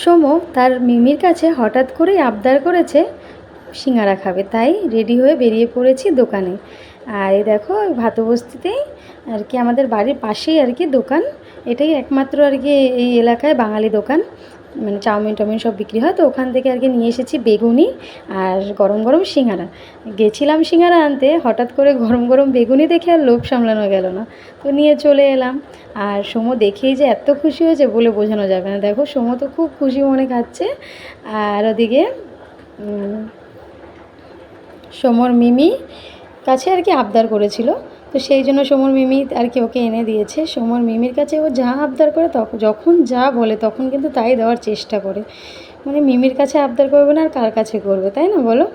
সোমো তার মিমির কাছে হঠাৎ করেই আবদার করেছে সিঙ্গারা খাবে, তাই রেডি হয়ে বেরিয়ে পড়েছি দোকানে। আর এই দেখো ভাতবস্তিতেই আর কি আমাদের বাড়ির পাশেই আর কি দোকান, এটাই একমাত্র আর কি এই এলাকায় বাঙালি দোকান, মানে চাউমিন টাউমিন সব বিক্রি হয়। তো ওখান থেকে আর কি নিয়ে এসেছি বেগুনি আর গরম গরম সিঙ্গারা। গেছিলাম সিঙ্গারা আনতে, হঠাৎ করে গরম গরম বেগুনি দেখে আর লোভ সামলানো গেল না, তো নিয়ে চলে এলাম। আর সোমো দেখেই যে এত খুশি হয়েছে বলে বোঝানো যাবে না। দেখো সোমো তো খুব খুশি মনে খাচ্ছে। আর ওদিকে সোমর মিমি কাছে আর কি আবদার করেছিল, তো সেই জন্য সোমর মিমি আর কি ওকে এনে দিয়েছে। সোমর মিমির কাছে ও যা আবদার করে তখন যখন যা বলে তখন কিন্তু তাই দেওয়ার চেষ্টা করে। মানে মিমির কাছে আবদার করবে না আর কার কাছে করবে, তাই না বলো?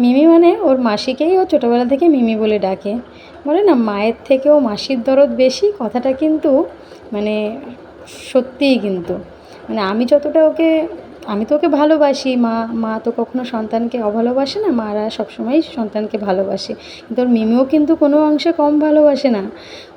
মিমি মানে ওর মাসিকেই ও ছোটোবেলা থেকে মিমি বলে ডাকে। বলে না মায়ের থেকেও মাসির দরদ বেশি, কথাটা কিন্তু মানে সত্যিই কিন্তু মানে আমি তো ওকে ভালোবাসি। মা তো কখনো সন্তানকে অভালোবাসে না, মারা সবসময়ই সন্তানকে ভালোবাসে। কিন্তু ওর মিমিও কিন্তু কোনো অংশে কম ভালোবাসে না,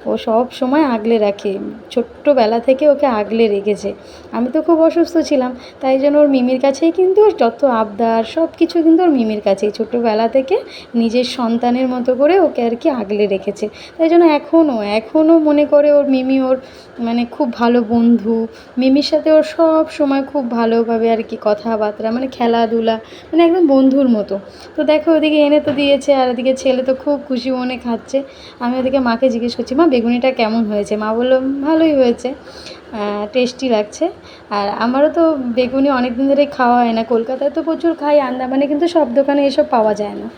ও সব সময় আগলে রাখে, ছোট্টবেলা থেকে ওকে আগলে রেখেছে। আমি তো খুব অসুস্থ ছিলাম, তাই জন্য ওর মিমির কাছেই কিন্তু ওর যত আবদার সব কিছু কিন্তু ওর মিমির কাছেই, ছোট্টবেলা থেকে নিজের সন্তানের মতো করে ওকে আর কি আগলে রেখেছে। তাই জন্য এখনও মনে করে ওর মিমি ওর মানে খুব ভালো বন্ধু। মিমির সাথে ওর সব সময় খুব ভালোভাবে আর কি কথাবার্তা, মানে খেলাধুলা, মানে একদম বন্ধুর মতো। তো দেখো ওদিকে এনে তো দিয়েছে, আর ওদিকে ছেলে তো খুব খুশি মনে খাচ্ছে। আমি ওদিকে মাকে জিজ্ঞেস করছি, মা বেগুনিটা কেমন হয়েছে? মা বললো ভালোই হয়েছে, টেস্টি লাগছে। আর আমারও তো বেগুনি অনেক দিন ধরেই খাওয়া হয় না, কলকাতায় তো প্রচুর খাই, আন্দামানে কিন্তু সব দোকানে এসব পাওয়া যায় না।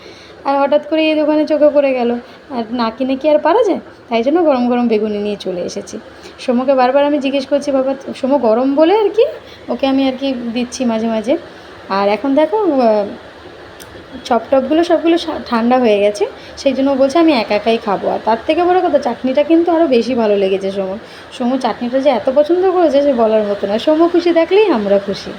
আর হঠাৎ করে এই দোকানে চোখে পড়ে গেল, আর না কিনে কি আর পারা যায়? তাই জন্য গরম গরম বেগুনি নিয়ে চলে এসেছি। সোমোকে বারবার আমি জিজ্ঞেস করছি, বাবা সোমো গরম বলে আর কি ওকে আমি আর কি দিচ্ছি মাঝে মাঝে। আর এখন দেখো চপটপগুলো সবগুলো ঠান্ডা হয়ে গেছে, সেই জন্য বলছে আমি একা একাই খাবো। আর তার থেকে বড় কথা, চাটনিটা কিন্তু আরও বেশি ভালো লেগেছে সোমো চাটনিটা যে এত পছন্দ করেছে সে বলার মতো না। সোমো খুশি দেখলেই আমরা খুশি।